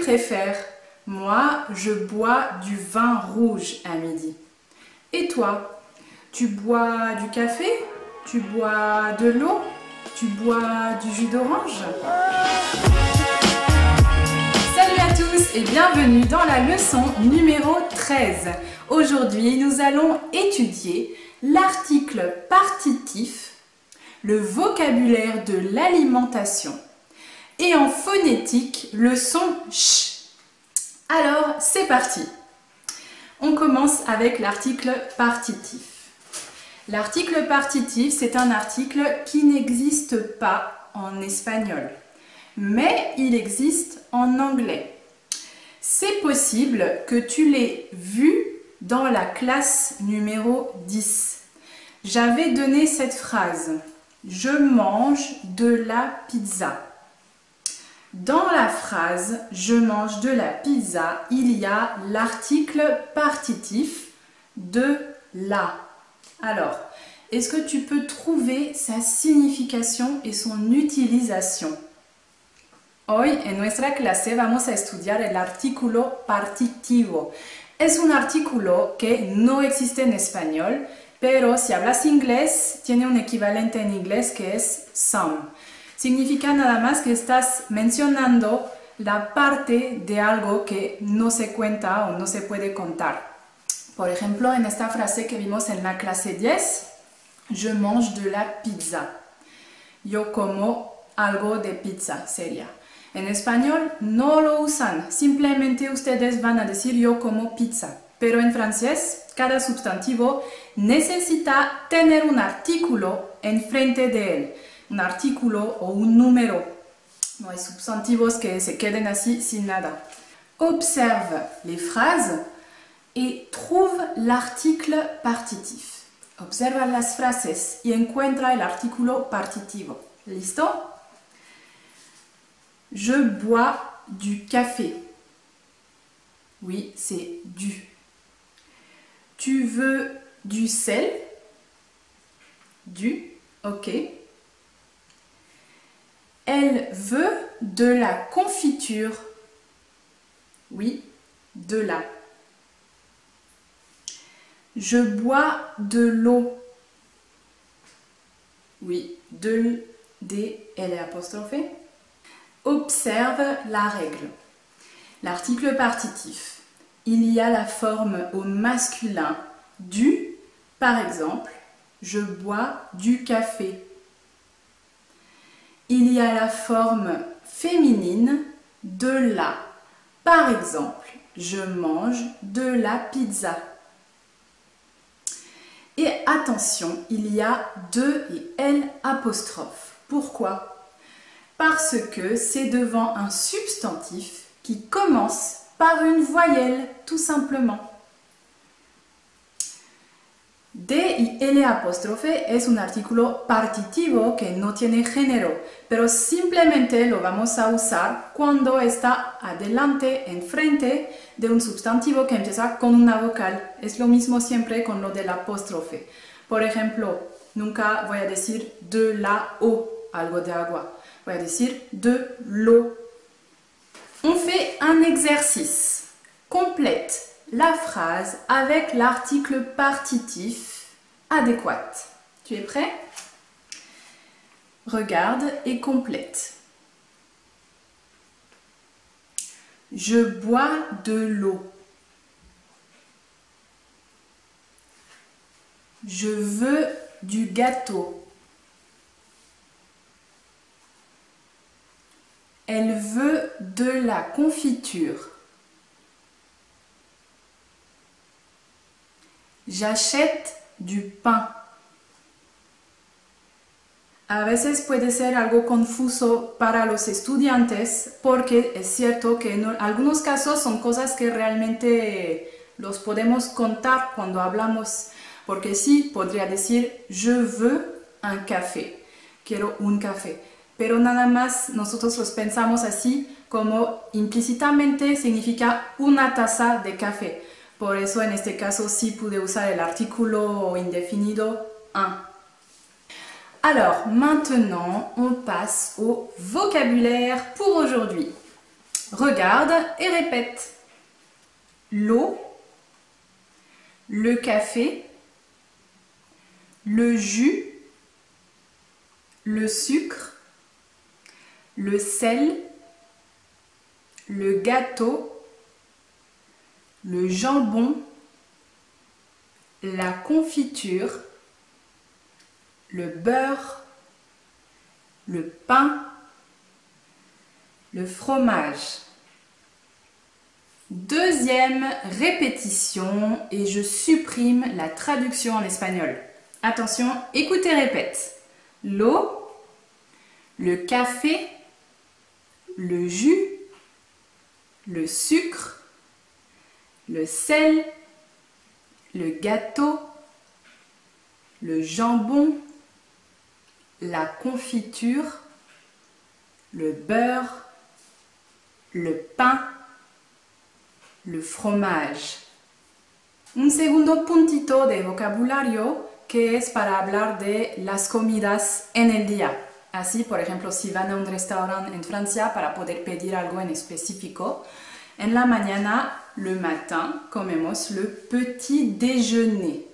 préfères? Moi, je bois du vin rouge à midi. Et toi? Tu bois du café? Tu bois de l'eau? Tu bois du jus d'orange? Salut à tous et bienvenue dans la leçon numéro 13. Aujourd'hui, nous allons étudier l'article partitif, le vocabulaire de l'alimentation et en phonétique, le son ch. Alors, c'est parti. On commence avec l'article partitif. L'article partitif, c'est un article qui n'existe pas en espagnol, mais il existe en anglais. C'est possible que tu l'aies vu dans la classe numéro 10. J'avais donné cette phrase « Je mange de la pizza ». Dans la phrase « Je mange de la pizza », il y a l'article partitif de la. Alors, est-ce que tu peux trouver sa signification et son utilisation? Hoy en nuestra clase vamos a estudiar el artículo partitivo. Es un artículo que no existe en español, pero si hablas inglés, tiene un equivalente en inglés que es some. Significa nada más que estás mencionando la parte de algo que no se cuenta o no se puede contar. Por ejemplo, en esta frase que vimos en la clase 10, je mange de la pizza. Yo como algo de pizza, sería. En español no lo usan, simplemente ustedes van a decir yo como pizza. Pero en francés, cada sustantivo necesita tener un artículo enfrente de él. Un artículo o un número. No hay sustantivos que se queden así sin nada. Observe les phrases et trouve l'article partitif. Observa las frases y encuentra el artículo partitivo. ¿Listo? Je bois du café. Oui, c'est du. Tu veux du sel? Du, ok. Elle veut de la confiture. Oui, de la. Je bois de l'eau. Oui, de l'apostrophe. Observe la règle. L'article partitif. Il y a la forme au masculin du, par exemple, je bois du café. Il y a la forme féminine de la. Par exemple, je mange de la pizza. Et attention, il y a de et L apostrophe. Pourquoi? Parce que c'est devant un substantif qui commence par une voyelle, tout simplement. De y L apóstrofe es un artículo partitivo que no tiene género, pero simplemente lo vamos a usar cuando está adelante, enfrente de un sustantivo que empieza con una vocal. Es lo mismo siempre con lo del apóstrofe. Por ejemplo, nunca voy a decir de la eau, algo de agua. Voy a decir de l'eau. On fait un exercice. Complète la phrase avec l'article partitif adéquat. Tu es prêt? Regarde et complète. Je bois de l'eau. Je veux du gâteau. Elle veut de la confiture. J'achète du pain. A veces puede ser algo confuso para los estudiantes porque es cierto que en algunos casos son cosas que realmente los podemos contar cuando hablamos. Porque sí, podría decir je veux un café. Quiero un café. Pero nada más nosotros los pensamos así como implícitamente significa una taza de café. Por eso en este caso sí pude usar el artículo indéfinido un. Alors maintenant on passe au vocabulaire pour aujourd'hui. Regarde et répète. L'eau, le café, le jus, le sucre, le sel, le gâteau, le jambon, la confiture, le beurre, le pain, le fromage. Deuxième répétition et je supprime la traduction en espagnol. Attention, écoute et répète. L'eau, le café, le jus, le sucre, le sel, le gâteau, le jambon, la confiture, le beurre, le pain, le fromage. Un segundo puntito de vocabulario que es para hablar de las comidas en el día. Así, por ejemplo, si van a un restaurante en Francia para poder pedir algo en específico, en la mañana, le matin, comemos le petit déjeuner.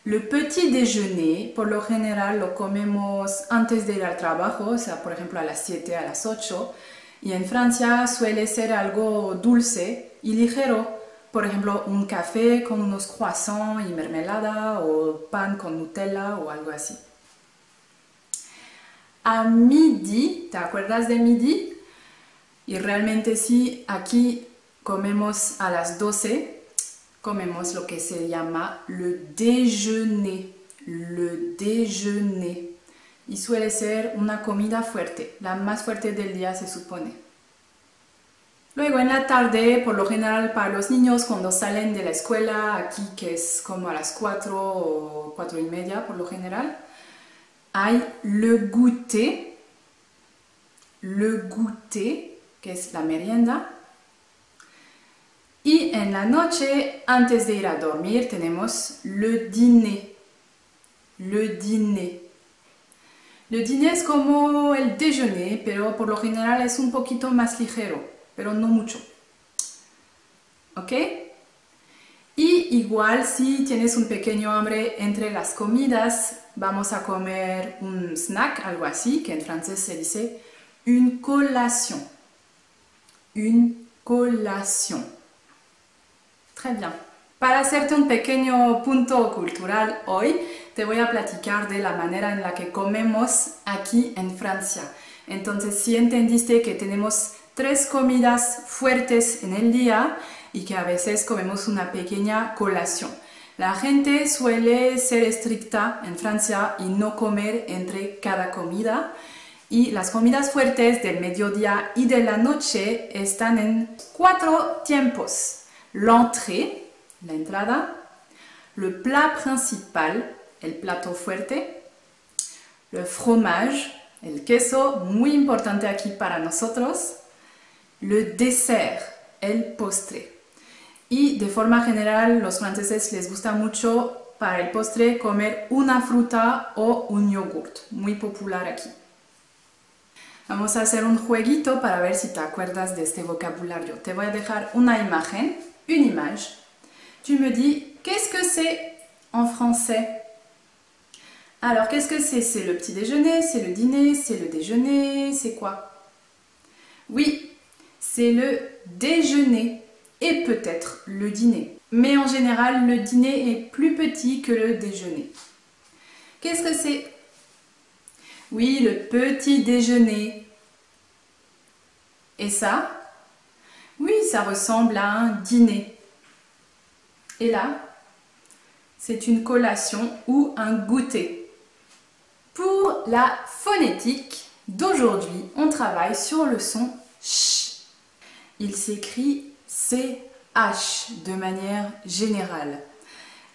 Le petit déjeuner, por lo general, lo comemos antes de ir al trabajo, o sea, por ejemplo, a las 7, a las 8. Y en Francia suele ser algo dulce y ligero, por ejemplo, un café con unos croissants y mermelada o pan con Nutella o algo así. A midi, ¿te acuerdas de midi? Y realmente sí, aquí comemos a las 12, comemos lo que se llama le déjeuner. Le déjeuner. Y suele ser una comida fuerte, la más fuerte del día se supone. Luego en la tarde, por lo general para los niños cuando salen de la escuela, aquí que es como a las 4 o 4 y media por lo general, hay le goûter, que es la merienda. Y en la noche, antes de ir a dormir, tenemos le dîner. Le dîner. Le dîner es como el déjeuner, pero por lo general es un poquito más ligero, pero no mucho. ¿Ok? Y igual si tienes un pequeño hambre entre las comidas, vamos a comer un snack, algo así, que en francés se dice une collation. Une collation. Très bien. Para hacerte un pequeño punto cultural hoy, te voy a platicar de la manera en la que comemos aquí en Francia. Entonces, si entendiste que tenemos 3 comidas fuertes en el día y que a veces comemos una pequeña colación. La gente suele ser estricta en Francia y no comer entre cada comida. Y las comidas fuertes del mediodía y de la noche están en 4 tiempos. L'entrée, la entrada, le plat principal, el plato fuerte, le fromage, el queso, muy importante aquí para nosotros, le dessert, el postre. Y de forma general, los franceses les gusta mucho para el postre comer una fruta o un yogurt, muy popular aquí. Vamos a hacer un jueguito para ver si te acuerdas de este vocabulario. Te voy a dejar una imagen, une image. Tu me dis, qu'est-ce que c'est en français? Alors, qu'est-ce que c'est? C'est le petit déjeuner, c'est le dîner, c'est le déjeuner, c'est quoi? Oui, c'est le déjeuner et peut-être le dîner. Mais en général, le dîner est plus petit que le déjeuner. Qu'est-ce que c'est? Oui, le petit déjeuner. Et ça? Oui, ça ressemble à un dîner. Et là, c'est une collation ou un goûter. Pour la phonétique d'aujourd'hui, on travaille sur le son ch. Il s'écrit CH de manière générale.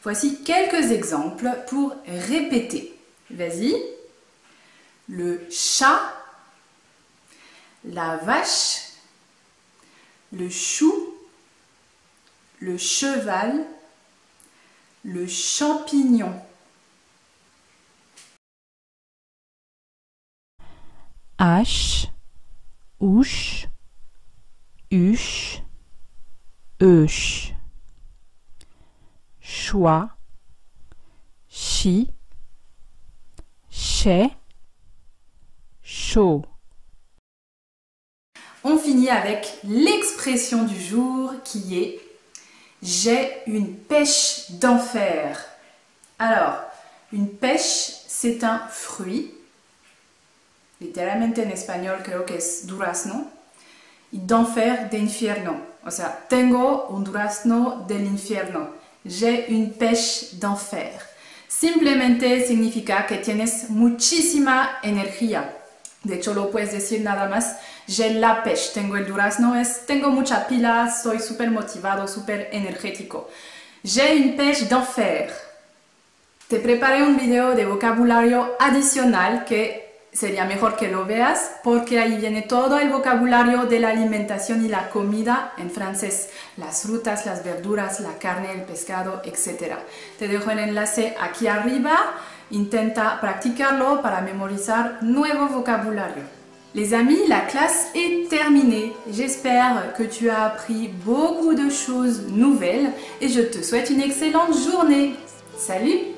Voici quelques exemples pour répéter. Vas-y. Le chat, la vache, le chou, le cheval, le champignon. H, ouche, huche, euche. Choix, chi, chais, chaud. On finit avec l'expression du jour qui est « J'ai une pêche d'enfer ». Alors, une pêche, c'est un fruit. Literalmente en español creo que es durazno. Y d'enfer, de infierno. O sea, tengo un durazno del infierno. J'ai une pêche d'enfer. Simplemente significa que tienes muchísima energía. De hecho, lo puedes decir nada más. J'ai la pêche. Tengo el durazno. Tengo mucha pila. Soy súper motivado, súper energético. J'ai une pêche d'enfer. Te preparé un video de vocabulario adicional que sería mejor que lo veas porque ahí viene todo el vocabulario de la alimentación y la comida en francés. Las frutas, las verduras, la carne, el pescado, etc. Te dejo el enlace aquí arriba. Intenta practicarlo para memorizar nuevo vocabulario. Les amis, la classe est terminée. J'espère que tu as appris beaucoup de choses nouvelles et je te souhaite une excellente journée. Salut!